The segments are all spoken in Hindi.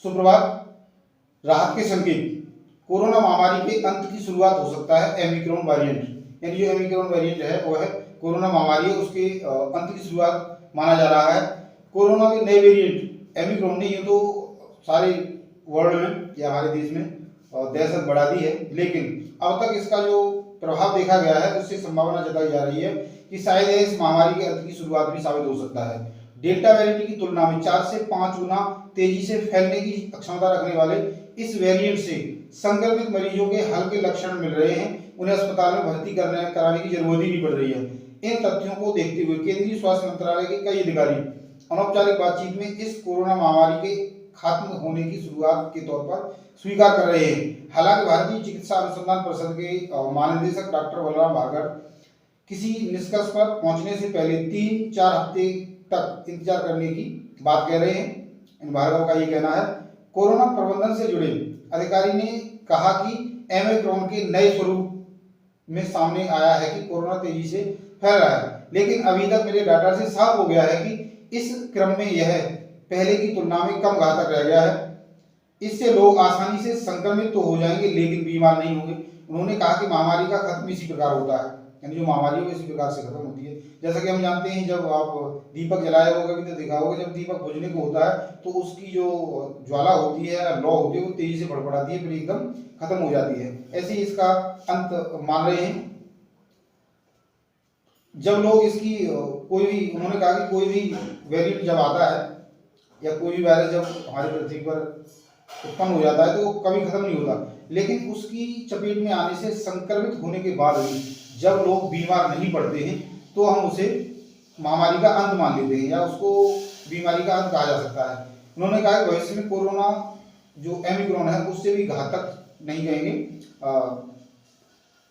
सुप्रभात। राहत के संकेत। कोरोना महामारी के अंत की शुरुआत हो सकता है ओमिक्रॉन वेरिएंट। यानी जो ओमिक्रॉन वेरिएंट है वो है कोरोना महामारी है, उसके अंत की शुरुआत माना जा रहा है। कोरोना के नए वेरिएंट ओमिक्रॉन ने ये तो सारे वर्ल्ड में या हमारे देश में दहशत बढ़ा दी है, लेकिन अब तक इसका जो प्रभाव देखा गया है उससे संभावना जताई जा रही है कि शायद इस महामारी के अंत की शुरुआत भी साबित हो सकता है। डेल्टा वेरिएंट की तुलना में 4 से 5 गुना तेजी से फैलने की क्षमता रखने वाले इस वेरिएंट से संक्रमित मरीजों के हल्के लक्षण मिल रहे हैं, उन्हें अस्पताल में भर्ती कराने की जरूरत ही नहीं पड़ रही है। इन तथ्यों को देखते हुए केंद्रीय स्वास्थ्य मंत्रालय के कई अधिकारी अनौपचारिक बातचीत में इस कोरोना महामारी के खत्म होने की शुरुआत के तौर पर स्वीकार कर रहे हैं। हालांकि भारतीय चिकित्सा अनुसंधान परिषद के महानिदेशक डॉक्टर बलराम भार्गव किसी निष्कर्ष पर पहुंचने से पहले 3-4 हफ्ते तक इंतजार करने की बात कह रहे हैं। इन भार्गव का ये कहना है। कोरोना प्रबंधन से जुड़े अधिकारी ने कहा कि ओमिक्रॉन के नए स्वरूप में सामने आया है कि कोरोना तेजी से फैल रहा है, लेकिन अभी तक मेरे डाटा से साफ हो गया है कि इस क्रम में यह पहले की तुलना में कम घातक रह गया है। इससे लोग आसानी से संक्रमित तो हो जाएंगे लेकिन बीमार नहीं होंगे। उन्होंने कहा कि महामारी का खत्म इसी प्रकार होता है, यानी जो महामारी है इसी प्रकार से खत्म होती है। जैसा कि हम जानते हैं, जब आप दीपक जलाए होगा भी तो देखा होगा, जब दीपक बुझने को होता है तो उसकी जो ज्वाला होती है, लौ होती है, वो तेजी से भड़बड़ाती है, फिर एकदम खत्म हो जाती है। ऐसे ही इसका अंत मान रहे हैं। जब लोग इसकी कोई भी, उन्होंने कहा कि कोई भी वेरिएंट जब आता है या कोई भी वायरस जब हमारी पृथ्वी पर उत्पन्न हो जाता है तो वो कभी खत्म नहीं होता, लेकिन उसकी चपेट में आने से संक्रमित होने के बाद भी जब लोग बीमार नहीं पड़ते हैं तो हम उसे महामारी का अंत मान लेते हैं या उसको बीमारी का अंत कहा जा सकता है। उन्होंने कहा कि भविष्य में कोरोना जो ओमिक्रॉन है उससे भी घातक नहीं कहेंगे,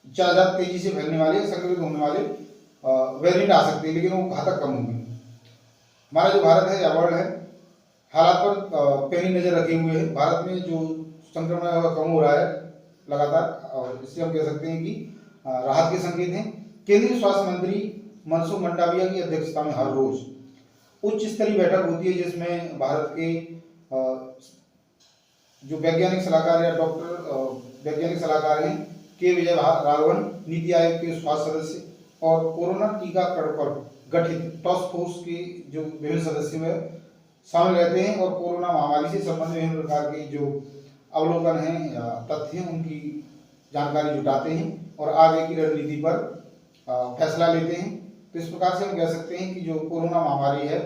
ज़्यादा तेजी से फैलने वाले संक्रमित होने वाले वेरिएंट आ सकते हैं, लेकिन वो घातक कम होंगे। हमारा जो भारत है या वर्ल्ड है हालात पर पैनी नजर रखे हुए है। भारत में जो संक्रमण कम हो रहा है लगातार, और इससे हम कह सकते हैं कि राहत के संकेत हैं। केंद्रीय स्वास्थ्य मंत्री मनसुख मंडाविया की अध्यक्षता में हर रोज उच्च स्तरीय बैठक होती है जिसमें भारत के जो वैज्ञानिक सलाहकार या डॉक्टर वैज्ञानिक सलाहकार हैं के विजय राघवन, नीति आयोग के स्वास्थ्य सदस्य और कोरोना टीकाकरण पर गठित टास्क फोर्स के जो विभिन्न सदस्य हैं शामिल रहते हैं और कोरोना महामारी से संबंधित विभिन्न प्रकार के जो अवलोकन हैं या तथ्य हैं उनकी जानकारी जुटाते हैं और आगे की रणनीति पर फैसला लेते हैं। तो इस प्रकार से हम कह सकते हैं कि जो कोरोना महामारी है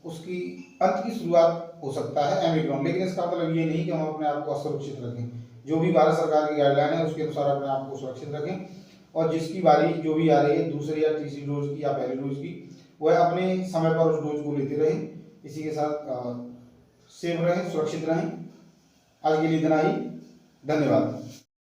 उसकी अंत की शुरुआत हो सकता है ओमिक्रॉन, लेकिन इसका मतलब ये नहीं कि हम अपने आप को असुरक्षित रखें। जो भी भारत सरकार की गाइडलाइन है उसके अनुसार अपने आप को सुरक्षित रखें, और जिसकी बारी जो भी आ रही है दूसरी या तीसरी डोज की या पहली डोज की, वह अपने समय पर उस डोज को लेते रहें। इसी के साथ सेफ रहें, सुरक्षित रहें। आज के लिए इतना ही। धन्यवाद।